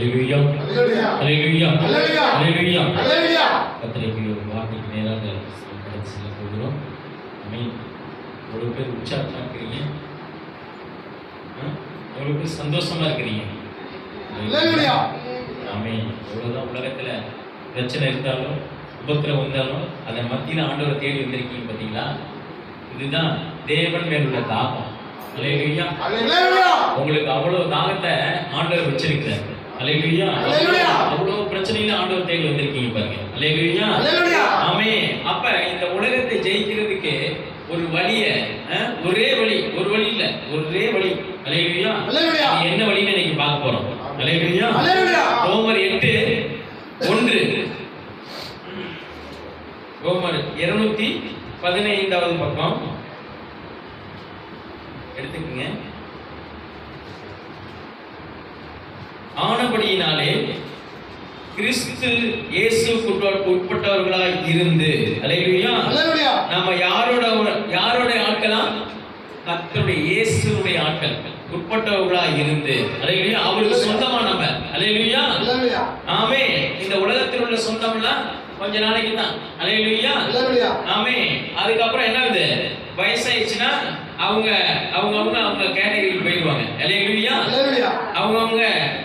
அல்லேலூயா அல்லேலூயா அல்லேலூயா அல்லேலூயா. கர்த்தருக்கு வார்த்தைக்கு நேராக கடந்து செல்ல போகிறோம். ஆமென். எவ்வளவு பேர் உற்சாகமா இருக்கிறீங்க, எவ்வளவு பேர் சந்தோஷமா இருக்கிறீங்க. அல்லேலூயா ஆமென். எவ்வளவுதான் உலகத்துல பிரச்சனை இருந்தாலும் உபத்திரம் வந்தாலும் அதன் மத்தியில ஆண்டவரை தேடி வந்திருக்கீங்க பாத்தீங்களா? இதுதான் தேவன் மேல் உள்ள தாகம். அல்லேலூயா அல்லேலூயா. உங்களுக்கு அவ்வளவு தாகத்தை ஆண்டவர் வச்சிருக்கிறார். அல்லேலூயா அல்லேலூயா. அவ்வளவு பிரச்சனையில ஆண்டவர் தேடி வந்திருக்கீங்க பாருங்க. அல்லேலூயா அல்லேலூயா. ஆமென். அப்ப இந்த உலகத்தை ஜெயிக்கிறதுக்கு ஒரு வழிய, ஒரே வழி, ஒரு வழி இல்ல, ஒரே வழி. அல்லேலூயா அல்லேலூயா. என்ன வழின்னு இன்னைக்கு பார்க்க போறோம். அல்லேலூயா அல்லேலூயா. ரோமர் 8:1. ரோமர் 215வது பக்கம் எடுத்துக்கங்க. ஆனபடியினாலே கிறிஸ்து இயேசுவுக்கு உட்பட்டவர்களாய் இருந்து, அல்லேலூயா அல்லேலூயா, நாம யாரோட ஆட்களா? கர்த்தருடைய இயேசுவுடைய ஆட்கள், உட்பட்டவர்களாய் இருந்து, அல்லேலூயா, அவருக்கு சொந்தமா நம்ம. அல்லேலூயா அல்லேலூயா. ஆமென். இந்த உலகத்தில் உள்ள சொந்தம்லாம் கொஞ்ச நாளைக்கு தான். அல்லேலூயா அல்லேலூயா. ஆமென். அதுக்கு அப்புறம் என்ன ஆகுது? வயசாயிடுச்சுன்னா அவங்க கேட்டகரிக்கு போயிடுவாங்க. அல்லேலூயா அல்லேலூயா.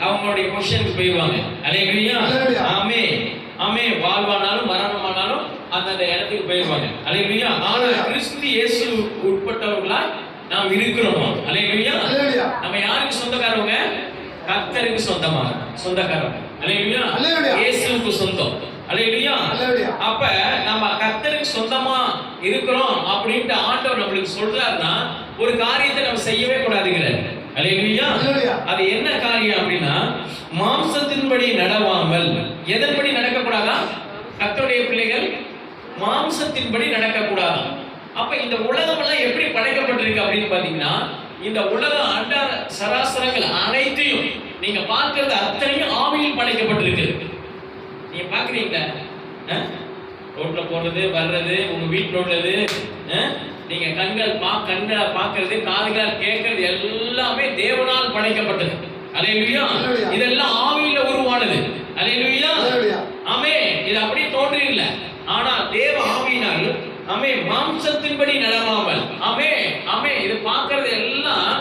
அவங்களுடைய பொசிஷனுக்கு போயிடுவாங்க. அல்லேலூயா ஆமென் ஆமென். வாழ்வானாலும் மரணமானாலும் அந்த இடத்துக்கு போயிடுவாங்க. அல்லேலூயா. ஆனா கிறிஸ்து இயேசு உட்பட்டவர்களா நாம் இருக்கிறோம். அல்லேலூயா அல்லேலூயா. நம்ம யாருக்கு சொந்தக்காரவங்க? கர்த்தருக்கு சொந்தக்காரவங்க. அல்லேலூயா அல்லேலூயா. இயேசுவுக்கு சொந்தம். அல்லேலூயா அல்லேலூயா. அப்ப நம்ம கர்த்தருக்கு சொந்தமா இருக்கிறோம் அப்படினு ஆண்டவர் நமக்கு சொல்றாருன்னா ஒரு காரியத்தை நம்ம செய்யவே கூடாதுங்கறார். அல்லேலூயா அல்லேலூயா. அது என்ன காரியம் அப்படினா மாம்சத்தின்படி நடவாமல். எதன்படி நடக்க கூடாதா? கர்த்தருடைய பிள்ளைகள் மாம்சத்தின்படி நடக்க கூடாது. அப்ப இந்த உலகம் எல்லாம் எப்படி படைக்கப்பட்டிருக்கு அப்படினு பாத்தீங்கன்னா, இந்த உலக அண்ட சராசரங்கள் அனைத்தையும் நீங்க பார்க்கிறது அத்தனையும் ஆவியில் படைக்கப்பட்டிருக்கு. நீங்க பாக்குறீங்களா? ரோட்ல போறது வர்றது, உங்க வீட்டுல உள்ளது, நீங்க கண்களை பார்க்கிறது, காதுகளால் கேட்கிறது எல்லாமே தேவனால் படைக்கப்பட்டது. அல்லேலூயா. இதெல்லாம் ஆவியில உருவானது. அல்லேலூயா ஆமென். இது அப்படியே தோன்றி இல்ல, ஆனா தேவ ஆவியினால் ஆமென் மாம்சத்தின்படி நடவாமல். ஆமென் ஆமென். இது பார்க்கிறது எல்லாம்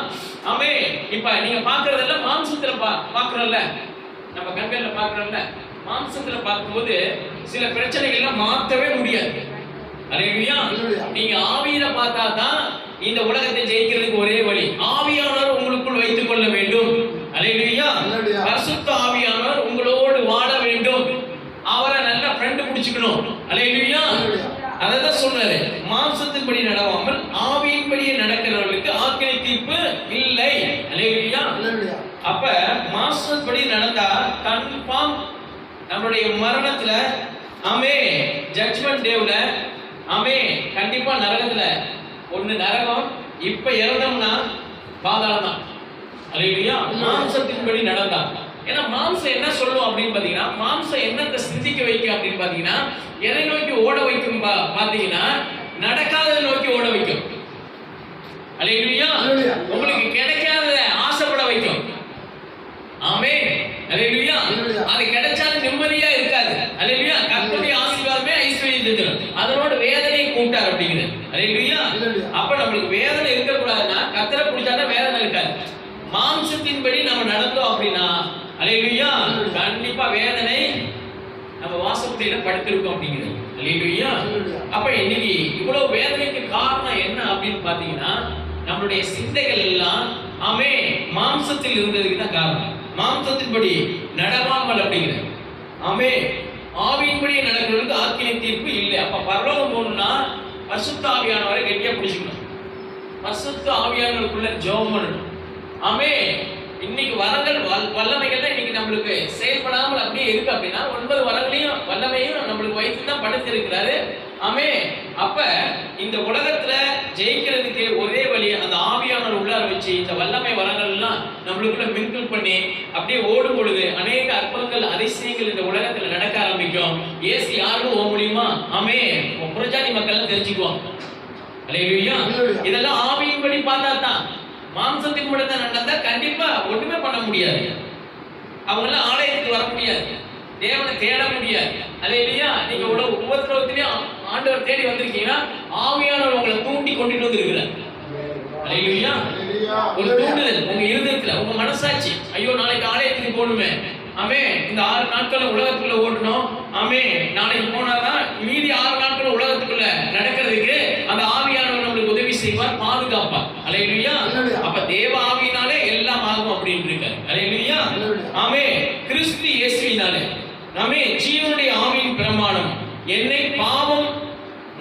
ஆமென். இப்ப நீங்க பார்க்கிறது எல்லாம் மாம்சத்துல பார்க்கறோம்ல, நம்ம கண்கள்ல பார்க்கறோம்ல. மாம்சத்துல பார்க்கும்போது சில பிரச்சனைகள்லாம் மாத்தவே முடியாது. அல்லேலூயா. நீங்க ஆவியில பார்த்தா தான் இந்த உலகத்தை ஜெயிக்கிறதுக்கு ஒரே வழி. ஆவியானவர் உங்களுக்குள் வைத்துக் கொள்ள வேண்டும். அல்லேலூயா. பரிசுத்த ஆவியானவர் உங்களோடு வாழ வேண்டும். அவரை நல்ல ஃப்ரெண்ட் பிடிச்சுக்கணும். அல்லேலூயா. அததான் சொல்றாரு, மாம்சத்தின்படி நடவாமல் ஆவியின்படி நடக்கிறவர்களுக்கு ஆக்கினை தீர்ப்பு இல்லை. அல்லேலூயா. அப்ப மாம்சத்தின்படி நடந்தா கன்ஃபார்ம் நம்மளுடைய மரணத்துல ஆமென், ஜட்ஜ்மென்ட் டேவ்ல ஆமென், கண்டிப்பா நரகத்துல ஒண்ணு நரகம். இப்ப இறந்தோம்னா பாதாளம் தான். அல்லேலூயா. மாம்சத்தின்படி நடந்தா. ஏன்னா மாம்சம் என்ன சொல்லும் அப்படின்னு பாத்தீங்கன்னா, மாம்சம் என்னத்தை சிந்திக்க வைக்கும் அப்படின்னு பாத்தீங்கன்னா, எதை நோக்கி ஓட வைக்கும் பாத்தீங்கன்னா, நடக்காததை நோக்கி ஓட வைக்கும். அல்லேலூயா. உங்களுக்கு கிடைக்காதத ஆசைப்பட வைக்கும். ஆமென். அல்லேலூயா. அது கிடைச்சாலும் நிம்மதியா இருக்காது. அல்லேலூயா. கர்த்தருடைய ஆசீர்வாதமே ஐஸ்வர்யத்தை தரும். அதனோட வேதனை கூட்டார் அப்படிங்கிறது. அல்லேலூயா. அப்ப நமக்கு வேதனை இருக்க கூடாதுன்னா கர்த்தரை பிடிச்சாதான் வேதனை இருக்காது. மாம்சத்தின்படி நம்ம நடந்தோம் அப்படின்னா அல்லேலூயா கண்டிப்பா வேதனை நம்ம வாசப்படியில படுத்திருக்கோம் அப்படிங்கிறது. அல்லேலூயா. அப்ப இன்னைக்கு இவ்வளவு வேதனைக்கு காரணம் என்ன அப்படின்னு பாத்தீங்கன்னா, நம்மளுடைய சிந்தைகள் எல்லாம் ஆமென் மாம்சத்தில் இருந்ததுக்கு தான் காரணம். மாம்சத்தின்படி நடவாமல் அப்படிங்கிறது. ஆமென். ஆவியின்படி நடக்கிறதுக்கு ஆக்கினை தீர்ப்பு இல்லை. அப்ப பரலோகம் போகணும்னா பரிசுத்த ஆவியானவரை கெட்டியா பிடிச்சுக்கணும். பரிசுத்த ஆவியானவருக்குள்ள ஜெபம் பண்ணணும். ஆமென். இன்னைக்கு வரங்கள் வல்லமைகள் இன்னைக்கு நம்மளுக்கு செயல்படாமல் அப்படியே இருக்கு அப்படின்னா 9 வரங்களையும் வல்லமையும் நம்மளுக்கு வைத்து தான் படைத்திருக்கிறாரு. ஆமென். அப்ப இந்த உலகத்துல ஜெயிக்கிறதுக்கு ஒரே வழி அந்த ஆவியானவர் உள்ளார வச்சு இந்த வல்லமை வரங்கள் எல்லாம் நம்மளுக்குள்ள மிங்கிள் பண்ணி அப்படியே ஓடும் பொழுது அநேக அற்புதங்கள் அதிசயங்கள் இந்த உலகத்துல நடக்க ஆரம்பிக்கும். இயேசு யாருக்கும் போக முடியுமா? ஆமென். புறஜாதி மக்கள் தெரிஞ்சுக்குவாங்க. அல்லேலூயா. இதெல்லாம் ஆவியின்படி பார்த்தா தான். மாம்சத்தின் படி நடந்தா கண்டிப்பா ஒண்ணுமே பண்ண முடியாது. அவங்க எல்லாம் ஆலயத்துக்கு வர முடியாது, தேவனை தேட முடியாது. அல்லேலூயா. நீங்க உபத்திரவத்திலேயும் ஆண்டவர் தேடி வந்திருக்கீங்கன்னா ஆவியானவர் உங்களை தூண்டி கொண்டுட்டு வந்திருக்கிறார். அல்லேலூயா. ஒரு தூண்டுதல் உங்க இருதயத்துல, உங்க மனசாட்சி, ஐயோ நாளைக்கு ஆலயத்துக்கு போகணுமே, ஆமே இந்த 6 நாட்கள் உலகத்துக்குள்ள ஓட்டணும், ஆமே நாளைக்கு போனாதான் மீதி 6 நாட்கள் உலகத்துக்குள்ள நடக்கிறதுக்கு அந்த ஆவியானவர் நம்மளுக்கு உதவி செய்வார், பாதுகாப்பார். அல்லேலூயா. அப்ப தேவ ஆவியினாலே எல்லாம் ஆகும் அப்படின்னு இருக்காரு. அல்லேலூயா. ஆமே கிறிஸ்து இயேசுவினாலே ஆமே ஜீவனுடைய ஆவியின் பிரமாணம் என்னை பாவம்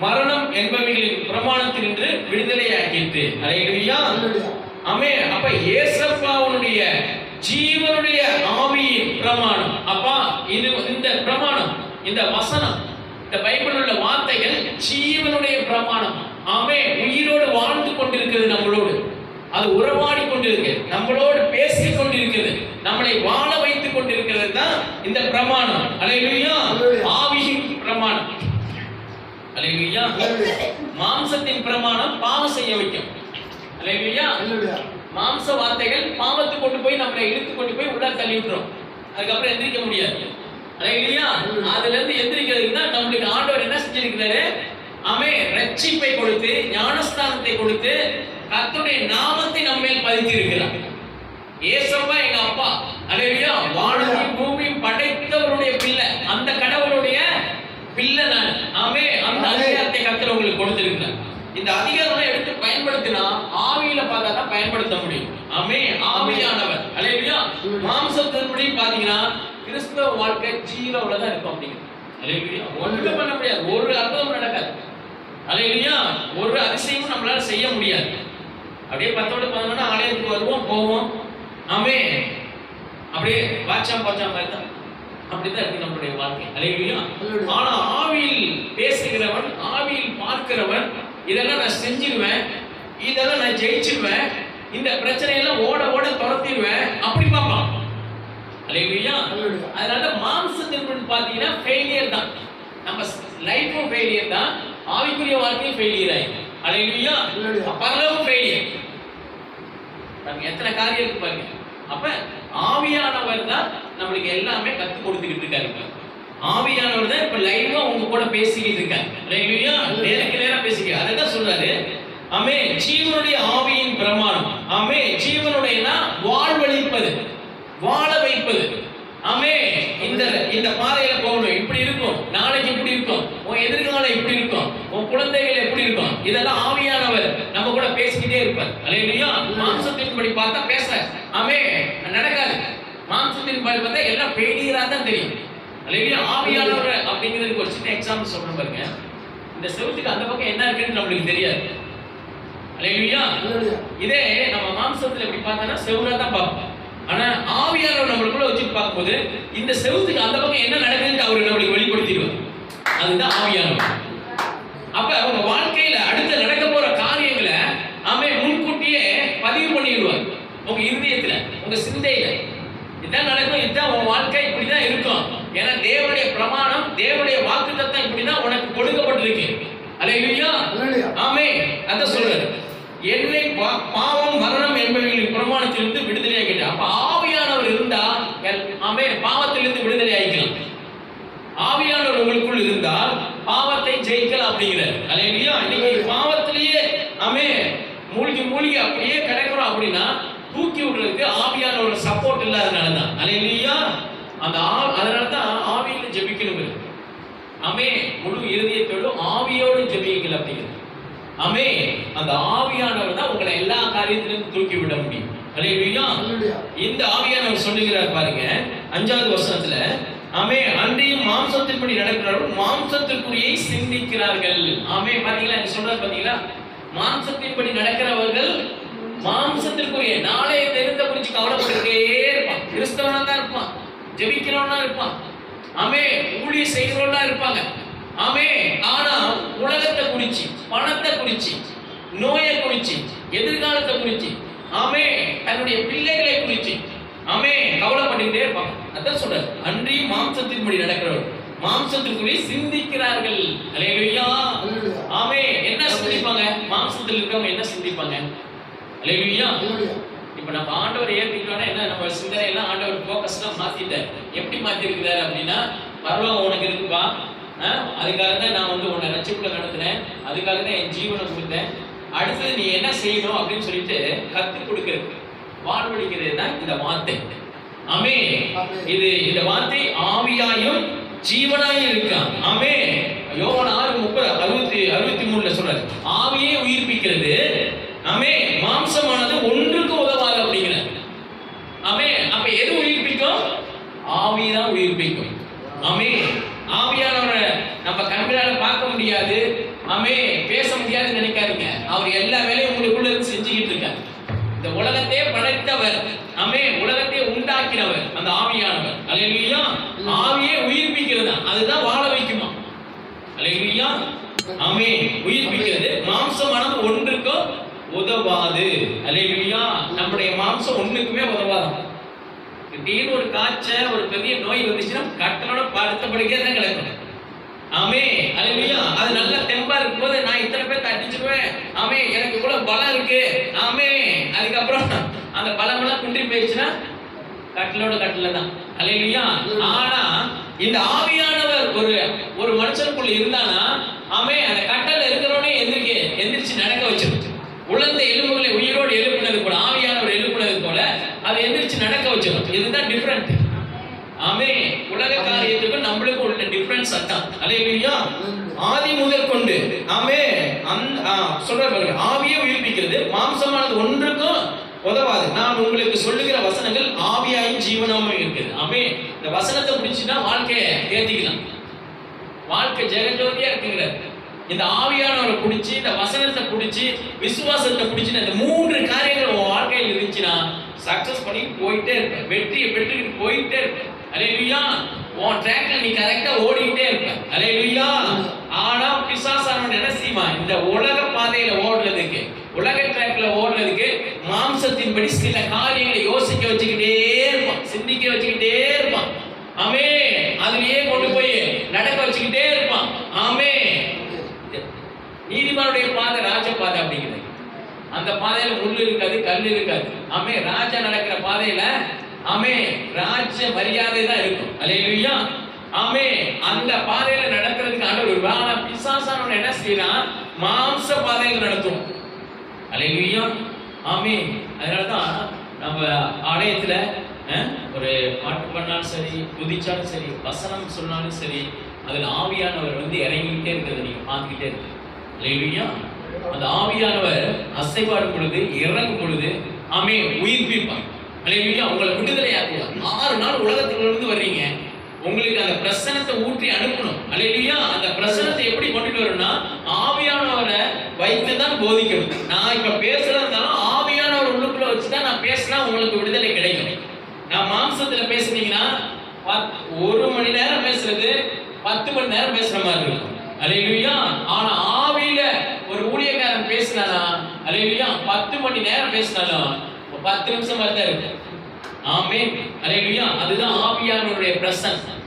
மரணம் என்பவைகளின் பிரமாணத்தினின்று விடுதலையாக்கிட்டு. அல்லேலூயா. ஆமே அப்ப இயேசுவுடைய ஜீவனுடைய ஆவியின் பிரமாணம். அப்பா இது இந்த பிரமாணம், இந்த வசனம், இந்த பைபிள் உள்ள வார்த்தைகள் ஜீவனுடைய பிரமாணம். ஆமே உயிரோடு வாழ்ந்து கொண்டிருக்கிறது, நம்மளோடு அது உறவாடி கொண்டிருக்கு, நம்மளோடு பேசிக் கொண்டிருக்கிறது, நம்மளை வாழ வைத்துக் கொண்டிருக்கிறது தான் இந்த பிரமாணம். அல்லேலூயா. ஆவியின் பிரமாணம். அல்லேலூயா. மாம்சத்தின் பிரமாணம் பாவம் செய்ய வைக்கும். அல்லேலூயா. மாம்ச வார்த்தைகள் பாவத்தை கொண்டு போய் நம்மளை இழுத்து கொண்டு போய் உள்ள தள்ளி விட்டுரும், அதுக்கப்புறம் எந்திரிக்க முடியாது. அல்லேலூயா. அதுல இருந்து எந்திரிக்கிறதுக்கு தான் நம்மளுக்கு ஆண்டவர் என்ன செஞ்சிருக்கிறாரு, ஆமே ரட்சிப்பை கொடுத்து ஞானஸ்தானத்தை கொடுத்து கர்த்தருடைய நாமத்தை நம்ம மேல் பதித்து இருக்கிறார். இயேசுவா எங்க அப்பா. அல்லேலூயா. வானத்தையும் பூமியும் படைத்தவருடைய பிள்ளை, அந்த கடவுளுடைய பிள்ளை நான். ஆமே அந்த அதிகாரத்தை கர்த்தர் உங்களுக்கு கொடுத்திருக்கிறார். இந்த அதிகாரத்தை எடுத்து பயன்படுத்தினா ஆவியில பார்த்தா தான் பயன்படுத்த முடியும். ஆமே ஆவியானவர். அல்லேலூயா. மாம்சத்தின்படி பாத்தீங்கன்னா கிறிஸ்தவ வாழ்க்கை ஜீரோல தான் இருக்கும் அப்படிங்கிறது. அல்லேலூயா. ஒண்ணுமே பண்ண முடியாது, ஒரு அற்புதமும் நடக்காது. அல்லேலூயா. ஒரு அதிசயமும் நம்மளால செய்ய முடியாது. அப்படியே 10ஓட 11 ஆலயத்துக்கு வருவோம் போவோம், ஆமே அப்படியே வாட்சா மாதிரி தான், அப்படிதான் இருக்கு நம்மளுடைய வாழ்க்கை. அல்லேலூயா. ஆனா ஆவியில் பேசுகிறவன், ஆவியில் பார்க்கிறவன், இதெல்லாம் நான் செஞ்சிருவேன், இதெல்லாம் நான் ஜெயிச்சிருவேன், இந்த பிரச்சனையெல்லாம் ஓட ஓட துரத்திடுவேன் அப்படி பார்ப்பான். அல்லேலூயா. அதனால மாம்சத்திற்கு பாத்தீங்கன்னா ஃபெயிலியர் தான், நம்ம லைஃபும் ஃபெயிலியர் தான், ஆவிக்குரிய வாழ்க்கையும் ஃபெயிலியர் ஆயிடும். அல்லேலூயா. பரலோகம் ஃபெயிலியர். பாருங்க எத்தனை காரியம் இருக்கு பாருங்க. அப்ப ஆவியானவர் தான் நம்மளுக்கு எல்லாமே கத்து கொடுத்துக்கிட்டு இருக்காரு. ஆவியானவர் தான் இப்ப லைவா உங்க கூட பேசிக்கிட்டு இருக்காரு. அல்லேலூயா. நேருக்கு நேரா பேசிக்க. அதான் சொல்றாரு, ஆமே ஜீவனுடைய ஆவியின் பிரமாணம். ஆமே ஜீவனுடையனா வாழ்வளிப்பது, வாழ வைப்பது. ஆமே இந்த பாதையில போகணும், இப்படி இருக்கும், நாளைக்கு இப்படி இருக்கும், உன் எதிர்காலம் இப்படி இருக்கும், உன் குழந்தைகள் எப்படி இருக்கும், இதெல்லாம் ஆவியானவர் நம்ம கூட பேசிக்கிட்டே இருப்பார். அல்லேலூயா. மாம்சத்தின்படி பார்த்தா பேச ஆமே நடக்காது. மாம்சத்தின்படி பார்த்தா எல்லாம் பெயிலியரா தான் தெரியும். அல்லேலூயா. ஆவியானவர் அப்படிங்கிறதுக்கு ஒரு சின்ன எக்ஸாம்பிள் சொல்றேன் பாருங்க. இந்த செவுத்துக்கு அந்த பக்கம் என்ன இருக்குன்னு நம்மளுக்கு தெரியாது. அல்லேலூயா. இதே நம்ம மாம்சத்துல எப்படி பார்த்தா செவுரா தான் பார்ப்போம். ஆனா ஆவியானவர் நம்மளுக்குள்ள வச்சு பார்க்கும்போது இந்த செவுத்துக்கு அந்த பக்கம் என்ன நடக்குதுன்னு அவரு நம்மளுக்கு வெளிப்படுத்திடுவார். அதுதான் ஆவியானவர். அப்ப உங்க வாழ்க்கையில அடுத்து நடக்க போற காரியங்களை ஆமே முன்கூட்டியே பதிவு பண்ணிடுவார் உங்க இருதயத்துல, உங்க சிந்தையில. இதான் நடக்கும், இதுதான் உன் வாழ்க்கை, இப்படிதான் இருக்கும். ஏன்னா தேவனுடைய பிரமாணம், தேவனுடைய வாக்குத்தத்தம் இப்படிதான் உனக்கு கொடுக்கப்பட்டிருக்கு. அல்லேலூயா. ஆமே அதான் சொல்றாரு, என்னை பாவம் மரணம் என்பவர்களின் பிரமாணத்திலிருந்து விடுதலை ஆகிட்டார். அப்ப ஆவியானவர் இருந்தா ஆமே பாவத்திலிருந்து விடுதலை ஆகிக்கலாம். ஆவியானவர் உங்களுக்குள் இருந்தால் பாவத்தை ஜெயிக்கலாம் அப்படிங்கிறார். அல்லேலூயா. இன்னைக்கு பாவத்திலேயே ஆமே மூழ்கி அப்படியே கிடக்கிறோம் அப்படின்னா தூக்கி விடுறதுக்கு ஆவியானவர் சப்போர்ட் இல்லாதனாலதான். அல்லேலூயா. அதனாலதான் ஆவியில ஜெபிக்கணும். ஆமே முழு இருதயத்தோடும் ஆவியோடு ஜெபியுங்கள் அப்படிங்கிறது. ஆமே அந்த ஆவியானவர் தான் உங்களை எல்லா காரியத்திலும் தூக்கி விட முடியும். அல்லேலூயா. இந்த ஆவியானவர் சொல்லுகிறார் பாருங்க 5வது வசனத்துல, ஆமே அன்றியும் மாம்சத்தின்படி நடக்கிறார்கள், மாம்சத்திற்குரிய சிந்திக்கிறார்கள். ஆமே பாத்தீங்களா, நீங்க சொல்றது பாத்தீங்களா, மாம்சத்தின்படி நடக்கிறவர்கள் மாம்சத்திற்குரிய நாளைய தெரிந்த குறிச்சு கவலைப்பட்டுட்டே இருப்பான். கிறிஸ்தவனா தான் இருப்பான், ஜெபிக்கிறவனா இருப்பான், ஆமே ஊழிய செய்கிறவனா இருப்பாங்க. ஆமே ஆனா உலகத்தை குறிச்சு, பணத்தை குறிச்சு, நோயை குறிச்சு, எதிர்காலத்தை குறிச்சு, ஆமே தன்னுடைய பிள்ளைகளை குறிச்சு ஆமே கவலைப்பட்டுட்டே இருப்பாங்க. அதான் சொல்றாரு, அன்றி மாம்சத்தின்படி நடக்கிறவர் மாம்சத்திற்குரிய சிந்திக்கிறார்கள். அல்லேலூயா. ஆமே என்ன சிந்திப்பாங்க? மாம்சத்தில் இருக்கவங்க என்ன சிந்திப்பாங்க? அல்லேலூயா. இப்ப நம்ம ஆண்டவர் ஏற்றிக்கிட்டோம்னா என்ன, நம்ம சிந்தனை எல்லாம் ஆண்டவர் ஃபோக்கஸ்லாம் மாத்திட்டார். எப்படி மாத்தி இருக்கிறாரு அப்படின்னா, பரலோகம் உனக்கு இருக்குப்பா, அதுக்காக தான் நான் வந்து உன்னை ரட்சிப்புல நடத்துறேன், அதுக்காக தான் என் ஜீவனை கொடுத்தேன், அடுத்தது நீ என்ன செய்யணும் அப்படின்னு சொல்லிட்டு கத்து கொடுக்கிறது, வாழ்வழிக்கிறது தான் இந்த வார்த்தை. ஆமே. இது இந்த வார்த்தை ஆவியாயும் ஜீவனாயும் இருக்கான். ஆமே. யோவான் 6:63 சொல்றாரு, ஆவியே உயிர்ப்பிக்கிறது, ஆமே, மாம்சமானது ஒன்றுக்கு உதவாது அப்படிங்கிறார். ஆமே. அப்ப எது உயிர்ப்பிக்கும்? ஆவிதான் உயிர்ப்பிக்கும். ஆமே. ஆவியானவரை நம்ம கண்களால பார்க்க முடியாது, ஆமே, பேச முடியாதுன்னு நினைக்காதீங்க. அவர் எல்லா வேலையும் உங்களுக்குள்ள இருந்து செஞ்சுக்கிட்டு இருக்காரு. இந்த உலகத்தையே படைத்தவர், ஆமே, உலகத்தை உண்டாக்கினவர் அந்த ஆவியானவர். அல்லேலூயா. ஆவியே உயிர்ப்பிக்கிறது, அதுதான் வாழ வைக்குமா. அல்லேலூயா. ஆமே. உயிர்ப்பிக்கிறது, மாம்சமானது ஒன்றுக்கும் உதவாது. அல்லேலூயா. நம்முடைய மாம்சம் ஒண்ணுக்குமே உதவாது. திடீர்னு ஒரு காய்ச்சல், ஒரு பெரிய நோய் வந்துச்சுன்னா கட்டளோட படுத்த படுக்கையே தான் கிடக்கும். ஆமே. அல்லேலூயா. அது நல்ல தெம்பா இருக்கும்போது நான் இத்தனை பேர் அடிச்சிருவேன், ஆமே, எனக்கு இவ்வளவு பலம் இருக்கு, ஆமே, அதுக்கப்புறம் அந்த பலம் எல்லாம் குன்றி போயிடுச்சுன்னா கட்டளோட கட்டளை தான். அல்லேலூயா. ஆனா இந்த ஆவியானவர் ஒரு மனுஷனுக்குள்ள இருந்தானா, ஆமே, அந்த கட்டளை இருக்கிறவனே எந்திரிச்சு நடக்க வச்சிருக்கு. உலர்ந்த எலும்புகளை உயிரோடு எழுப்பினது போல, ஆவியானவர் எழுப்பினது போல அதை எந்திரிச்சு நடக்க வச்சிடும். இதுதான் டிஃபரெண்ட். ஆமே. உலக காரியத்துக்கும் நம்மளுக்கும் உள்ள டிஃபரன்ஸ் அதான். அல்லேலூயா. ஆதி முதல் கொண்டு, ஆமே, சொல்றாரு, ஆவியை உயிர்ப்பிக்கிறது, மாம்சமானது ஒன்றுக்கும் உதவாது. நான் உங்களுக்கு சொல்லுகிற வசனங்கள் ஆவியாயும் ஜீவனாவும் இருக்குது. ஆமே. இந்த வசனத்தை பிடிச்சுன்னா வாழ்க்கையை ஏத்திக்கலாம், வாழ்க்கை ஜெகஜோதியா இருக்குங்கிறார். இந்த ஆவியானவரை பிடிச்சி, இந்த வசனத்தை பிடிச்சி, விசுவாசத்தை பிடிச்சி, இந்த 3 காரியங்கள் உன் வாழ்க்கையில் இருந்துச்சுன்னா சக்சஸ் பண்ணி போயிட்டே இருப்ப, வெற்றியை பெற்றுக்கிட்டு போயிட்டே இருப்ப. அல்லேலூயா. உன் ட்ராக்ல நீ கரெக்டா ஓடிக்கிட்டே இருப்ப. அல்லேலூயா. ஆனா பிசாசானவன் என்ன செய்வான், இந்த உலக பாதையில ஓடுறதுக்கு, உலக ட்ராக்ல ஓடுறதுக்கு மாம்சத்தின்படி சில காரியங்களை யோசிக்க வச்சுக்கிட்டே இருப்பான், சிந்திக்க வச்சுக்கிட்டே இருப்பான். ஆமே. அதுலயே கொண்டு போய் நடக்க வச்சுக்கிட்டே இருப்பான். ஆமே. நீதிமானுடைய பாதை ராஜ பாதை அப்படிங்கிறது. அந்த பாதையில முள்ளு இருக்காது, கல் இருக்காது. ஆமே. ராஜா நடக்கிற பாதையில, ஆமே, ராஜ மரியாதை தான் இருக்கும். அல்லேலூயா. ஆமே. அந்த பாதையில நடக்கிறதுக்கு ஆண்டவர், ஆனா பிசாசானவன் என்ன செய்யறான், மாம்ச பாதையில நடத்தும். அல்லேலூயா. ஆமே. அதனாலதான் நம்ம ஆலயத்துல ஒரு பாட்டு பண்ணாலும் சரி, துதிச்சாலும் சரி, வசனம் சொன்னாலும் சரி, அதுல ஆவியானவர் வந்து இறங்கிக்கிட்டே இருக்கிறது நீங்க பார்த்துக்கிட்டே இருக்கு. அல்லேலூயா. அந்த ஆவியானவர் அசைவாடும் பொழுது, இறங்கும் பொழுது, ஆமே, உயிர்ப்பிப்பார். அல்லேலூயா. உங்களை விடுதலை ஆக்குவார். 6 நாள் உலகத்திலிருந்து வர்றீங்க, உங்களுக்கு அந்த பிரசனத்தை ஊற்றி அனுப்பணும். அல்லேலூயா. அந்த பிரசனத்தை எப்படி கொண்டுட்டு வரணும்னா, ஆவியானவரை வைத்து தான் போதிக்கணும். நான் இப்ப பேசுறதாலும் ஆவியானவர் உள்ளுக்குள்ள வச்சுதான் நான் பேசினா உங்களுக்கு விடுதலை கிடைக்கும். நான் மாம்சத்துல பேசுனீங்கன்னா 1 மணி நேரம் பேசுறது 10 மணி நேரம் பேசுற மாதிரி இருக்கும். அல்லேலூயா. ஆனா ஆவியில ஒரு ஊழியக்காரன் பேசினானா, அல்லேலூயா, 10 மணி நேரம் பேசினாலும் 10 நிமிஷம் வரதான் இருக்கு. ஆமென். அல்லேலூயா. அதுதான் ஆவியானவருடைய பிரசன்னம்.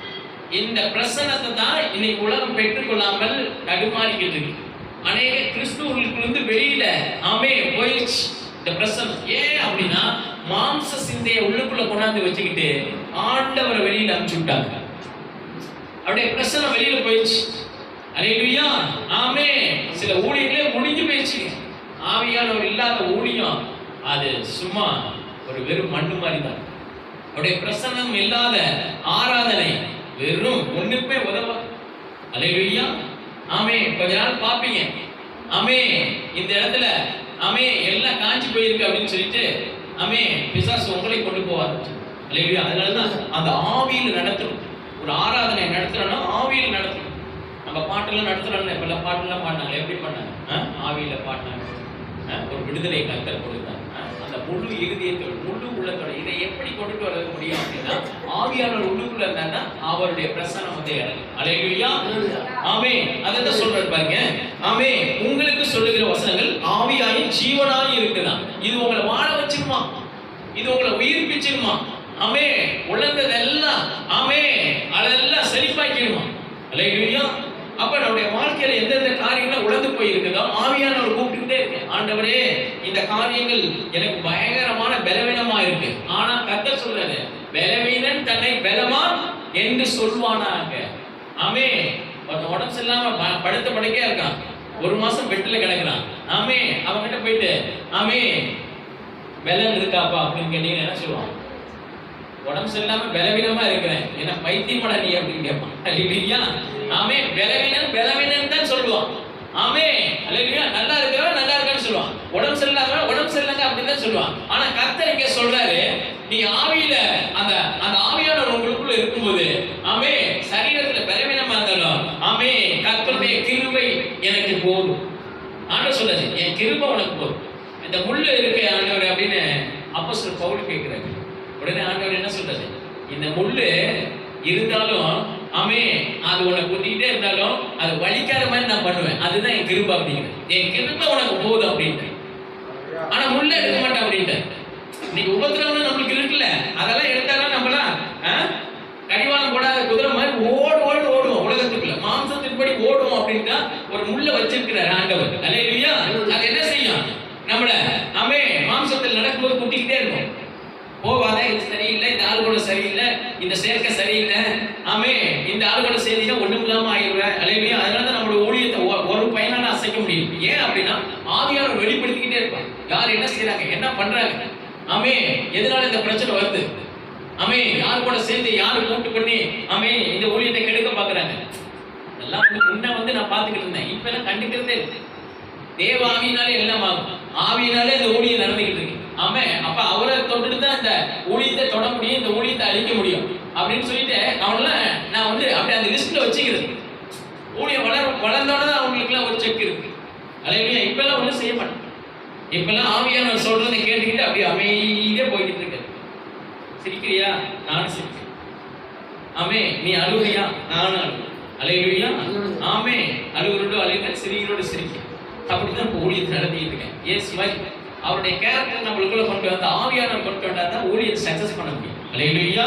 இந்த பிரசன்னத்தை தான் இன்னைக்கு உலகம் பெற்றுக்கொள்ளாமல் தடுமாறிக்கிட்டு இருக்கு. அநேக கிறிஸ்துவர்களுக்கு வெளியில, ஆமே, போயிடுச்சு இந்த பிரசன்னம். ஏன் அப்படின்னா மாம்ச சிந்தையை உள்ளுக்குள்ள கொண்டாந்து வச்சுக்கிட்டு ஆண்டவரை வெளியில அனுப்பிச்சு விட்டாங்க. அப்படியே பிரசன்னம் வெளியில போயிடுச்சு. அல்லேலூயா. ஆமே. சில ஊழியர்களே முடிஞ்சு போயிடுச்சு. ஆவியானவர் இல்லாத ஊழியம் அது சும்மா ஒரு வெறும் மண்ணு மாதிரி தான். அவருடைய பிரசன்னம் இல்லாத ஆராதனை வெறும் ஒண்ணுமே உதவா. அல்லேலூயா. ஆமே. கொஞ்ச நாள் பாப்பீங்க, ஆமே, இந்த இடத்துல, ஆமே, எல்லாம் காஞ்சி போயிருக்கு அப்படின்னு சொல்லிட்டு, ஆமே, பிசாசு உங்களை கொண்டு போவார். அல்லேலூயா. அதனாலதான் அந்த ஆவியில் நடத்தணும். ஒரு ஆராதனை நடத்துறோம்னா ஆவியில் நடத்தணும். நம்ம பாட்டெல்லாம் நடத்துறோம்ல, இப்ப பாட்டெல்லாம் பாடினாங்க, எப்படி பண்ணாங்க, ஆவியில பாடினாங்க. ஒரு விடுதலை கர்த்தர் கொடுத்தாங்க. அந்த முழு இருதயத்தோட, முழு உள்ளத்தோட இதை எப்படி கொண்டு வர முடியும் அப்படின்னா, ஆவியானவர் உள்ளுக்குள்ள இருந்தா அவருடைய பிரசன்னம் வந்து இறங்கும். அல்லேலூயா. ஆமே. அதான் சொல்றாரு பாருங்க. ஆமே. உங்களுக்கு சொல்லுகிற வசனங்கள் ஆவியாயும் ஜீவனாயும் இருக்குதான். இது உங்களை வாழ வச்சிருமா, இது உங்களை உயிர்ப்பிச்சிருமா. ஆமே. உலர்ந்ததெல்லாம், ஆமே, அதெல்லாம் செழிப்பாக்கிடுமா. அல்லேலூயா. அப்ப நம்முடைய வாழ்க்கையில எந்தெந்த காரியங்களை உலர்ந்து போய் இருக்குதோ ஆவியானவர் கூப்பிட்டுக்கிட்டே இருக்கேன், ஆண்டவரே இந்த காரியங்கள் எனக்கு பயங்கரமான பலவீனமா இருக்கு. ஆனா கர்த்தர் சொல்றாரு, பலவீனன் தன்னை பலவான் என்று சொல்வானாக. ஆமே. உடம்பு சரியில்லாம படுத்த படுக்கையா இருக்கான், 1 மாசம் பெட்ல கிடக்குறான். ஆமே. அவன்கிட்ட போயிட்டு ஆமே பலன் இருக்காப்பா அப்படின்னு கேட்டீங்கன்னா என்ன சொல்லுவான்? உடம்பு சரியில்லாம பலவீனமா இருக்கிறேன், என்ன பைத்தியமாடா நீ அப்படின்னு கேட்பான். அல்லேலூயா. ஆமே. பலவீனன் தான் சொல்லுவான். ஆமே. அல்லேலூயா. நல்லா இருக்கிறவன் நல்லா இருக்கான்னு சொல்லுவான், உடம்பு சரியில்லாங்க அப்படின்னு தான் சொல்லுவான். ஆனா கர்த்தர் இங்க சொல்றாரு, நீ ஆவியில அந்த ஆவியானவர் உங்களுக்குள்ள இருக்கும்போது ஆமே சரீரத்துல பலவீனமா இருந்தாலும் ஆமே கர்த்தருடைய கிருபை எனக்கு போதும். ஆண்டவர் சொல்றாரு, என் கிருபை உனக்கு போதும். இந்த முள்ளு இருக்கு ஆண்டவர் அப்படின்னு அப்போஸ்தலர் பவுல் கேட்கிறாரு. உடனே ஆண்டவர் என்ன சொல்றாரு, இந்த முள்ளு இருந்தாலும் ஆமே அது உனக்கு குத்திக்கிட்டே இருந்தாலும் அது வலிக்காத மாதிரி நான் பண்ணுவேன், அதுதான் என் கிருபை அப்படிங்கிறது. என் கிருபை உனக்கு போதும் அப்படின்ட்டு. ஆனா முள்ள எடுக்க மாட்டேன் அப்படின்ட்டு. இன்னைக்கு உபத்திரவம் நம்மளுக்கு இருக்குல்ல, அதெல்லாம் எடுத்தாலும் நம்மளாம் கடிவாளம் போடாத குதிரை மாதிரி ஓடுவோம் உலகத்துக்குள்ள, மாம்சத்தின்படி ஓடுவோம் அப்படின்னா ஒரு முள்ள வச்சிருக்கிறார் ஆண்டவர். அல்லேலூயா. அது என்ன செய்யும்? நம்மள ஆமே மாம்சத்தில் நடக்கும்போது குத்திக்கிட்டே இருக்கும். போவாத, இது சரியில்லை, இந்த ஆள் கூட சரியில்லை, இந்த சேர்க்கை சரியில்லை, ஆமே இந்த ஆள் கூட சேர்ந்தீங்கன்னா ஒண்ணும் இல்லாம ஆயிடுவேன். அல்லேலூயா. அதனால தான் நம்மளோட ஊழியத்தை ஒரு பயனால அசைக்க முடியும். ஏன் அப்படின்னா ஆவியானவர் வெளிப்படுத்திக்கிட்டே இருப்பான். யார் என்ன செய்யறாங்க, என்ன பண்றாங்க, ஆமே எதனால இந்த பிரச்சனை வருது, ஆமே யார் கூட சேர்ந்து யாரு கூட்டு பண்ணி ஆமே இந்த ஊழியத்தை கெடுக்க பாக்குறாங்க. எல்லாம் முன்ன நான் பாத்துக்கிட்டு இருந்தேன், இப்ப எல்லாம் கண்டுக்கிறதே இல்லை. தேவ ஆவியினாலே எல்லாம் ஆகும், ஆவியினாலே இந்த ஊழியம் நடந்துகிட்டு இருக்கு. ஆமே. அப்ப அவரை தொட்டுட்டு தான் இந்த ஊழியத்தை தொட முடியும், இந்த ஊழியத்தை அழிக்க முடியும் அப்படின்னு சொல்லிட்டு அவனெல்லாம் நான் அப்படி அந்த லிஸ்ட்ல வச்சுக்கிறது. ஊழியம் வளர்ந்தோட தான் அவங்களுக்கு எல்லாம் ஒரு செக் இருக்கு. அல்லேலூயா. இப்ப எல்லாம் ஒண்ணும் செய்ய மாட்டேன். இப்பெல்லாம் ஆவியானவர் சொல்றதை கேட்டுக்கிட்டு அப்படியே அமைதியா போய்கிட்டு இருக்க. சிரிக்கிறியா? நானும் சிரிக்கிறேன். ஆமே. நீ அழுகுறியா? நானும் அழுகுறேன். அல்லேலூயா. ஆமே. அழுகுறோடு அழுக, சிரிக்கிறோடு சிரிக்க. அப்படிதான் இப்போ ஊழியத்தை நடத்திக்கிட்டு இருக்கேன். ஏசு மாதிரி அவருடைய கேரக்டர் நம்மளுக்குள்ள கொண்டு வந்த ஆவியானவர் கொண்டு வந்தா தான் ஊழியத்தை சக்சஸ் பண்ண முடியும். அல்லேலூயா.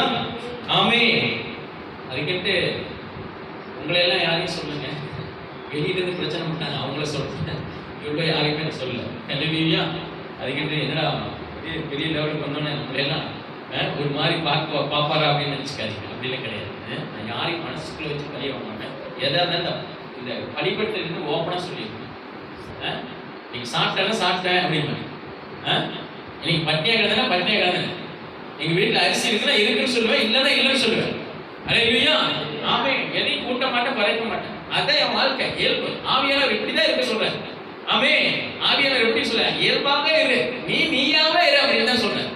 ஆமே. அதுக்கிட்டு உங்களை எல்லாம் யாரையும் சொல்லுங்க, வெளியிலிருந்து பிரச்சனை பண்ணாங்க அவங்கள சொல்றேன், இவ்வளோ யாரையுமே நான் சொல்லல. அல்லேலூயா. அதுக்கிட்டு என்னடா பெரிய லெவலுக்கு வந்தோன்னே நம்மளெல்லாம் ஒரு மாதிரி பாப்பாரா அப்படின்னு நினச்சிக்காதீங்க. அப்படிலாம் கிடையாது. நான் யாரையும் மனசுக்குள்ள வச்சு கழிய மாட்டேன். எதா இருந்தாலும் இந்த படிப்பட்டு இருந்து ஓப்பனாக சொல்லியிருக்கேன். நீங்கள் சாப்பிட்டேன் அப்படின்னு, இன்னைக்கு பட்டினியாக கிடந்தேன்னா பட்டினியாக கிடந்தேன், எங்கள் வீட்டில் அரிசி இருக்குன்னா இருக்குன்னு சொல்லுவேன், இல்லைன்னா இல்லைன்னு சொல்லுவேன். அல்லேலூயா. ஆமே. எதையும் கூட்ட மாட்டேன், குறைக்க மாட்டேன். அதான் என் வாழ்க்கை இயல்பு. ஆவியானவர் இப்படிதான் இருக்க சொல்றேன். ஆமே. ஆவியானவர் எப்படி சொல்ற, இயல்பாக இரு, நீயாவே இரு அப்படின்னு தான் சொல்றேன்.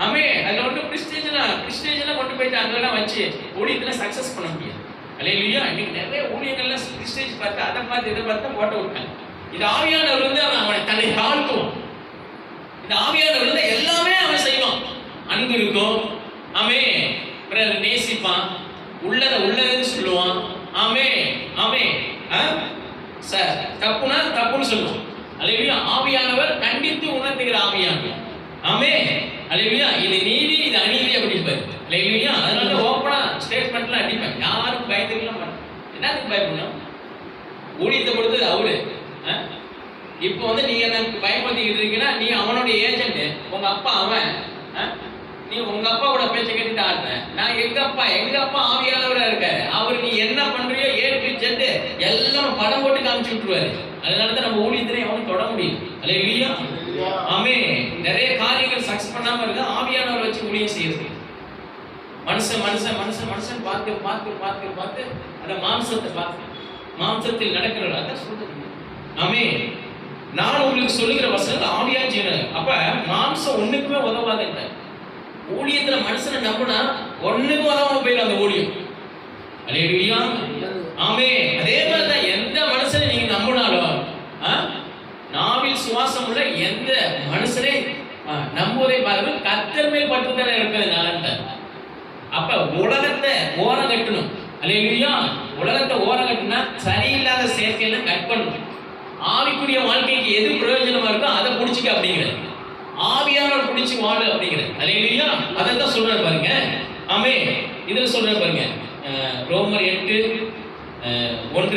ஆமே. அதுல பிரிஸ்டேஜ்லாம் கொண்டு போயிட்டு அங்கெல்லாம் வச்சு ஊழியத்துல சக்சஸ் பண்ண முடியாது. அல்லேலூயா. இன்னைக்கு நிறைய ஊழியங்கள்ல பிரிஸ்டேஜ் பார்த்து அதை பார்த்து இதை பார்த்து போட்ட விட்டாங்க. இந்த ஆவியானவர் அவனை தன்னை தாழ்த்துவான். இந்த ஆவியானவர் எல்லாமே அவன் செய்வான். அன்பு இருக்கும். ஆமே. பிறர் நேசிப்பான், உள்ளதுன்னு சொல்லுவான். ஆமே. ஆமே. சார் தப்புனா தப்புன்னு சொல்லுவான். அல்லேலூயா. ஆவியானவர் கண்டித்து உணர்த்துகிற ஆவியானவர். ஆமே. அல்லேலூயா. இது நீதி, இது அநீதி அப்படிம்பாரு. அல்லேலூயா. அதனால ஓப்பனா ஸ்டேட்மெண்ட்லாம் அடிப்பேன். யாரும் பயந்துக்கலாம் மாட்டேன். என்னத்துக்கு பயப்படணும்? ஊழியத்தை கொடுத்தது அவரு. இப்போ நீ எனக்கு பயப்படுத்திக்கிட்டு இருக்கீங்கன்னா நீ அவனுடைய ஏஜென்ட். உங்க அப்பா அவன், நீ உங்க அப்பாவோட பேச்சை கேட்டுட்டு ஆடுற. நான் எங்க அப்பா ஆவியானவரா இருக்காரு. அவர் நீ என்ன பண்றியோ ஏற்று எல்லாம் படம் போட்டு காமிச்சு விட்டுருவாரு. அதனாலதான் நம்ம ஊழியத்திலே அவனும் தொட முடியும். அல்லேலூயா. ஆமே. நிறைய காரியங்கள் சக்சஸ் பண்ணாம இருக்க ஆவியானவர் வச்சு ஊழியம் செய்யறது. மனுஷன் பார்த்து அந்த மாம்சத்தை பார்த்து மாம்சத்தில் நடக்கிறது அதான் சொல்றது. ஆமே. நான் உங்களுக்கு சொல்லுகிற வசனங்கள் ஆவியா ஜீவன். அப்ப மாம்சம் ஒண்ணுக்குமே உதவாதுன்ற ஊழியத்துல மனுஷனை நம்பினா ஒண்ணுக்கும் உதவாம போயிடும் அந்த ஊழியம். அல்லேலூயா. ஆமே. அதே மாதிரிதான் எந்த மனுஷனை நீங்க நம்பினாலும் நாவில் சுவாசம் உள்ள எந்த மனுஷனை நம்புவதை பாருங்க, கர்த்தர் மேல் பற்றுதல் இருக்கிறதுனால. அப்ப உலகத்தை ஓரம் கட்டணும். அல்லேலூயா. உலகத்தை ஓரம் கட்டினா சரியில்லாத சேர்க்கையெல்லாம் கட் பண்ணணும். ஆவிக்குரிய வாழ்க்கைக்கு எது பிரயோஜனமா இருக்கோ அதை பிடிச்சிக்க அப்படிங்கிறது. ஆவியானவர் பிடிச்சி வாழு அப்படிங்கிறது. அல்லேலூயா. அதான் சொல்றாரு பாருங்க. ஆமே. இதுல சொல்றாரு பாருங்க, ரோமர் 8:1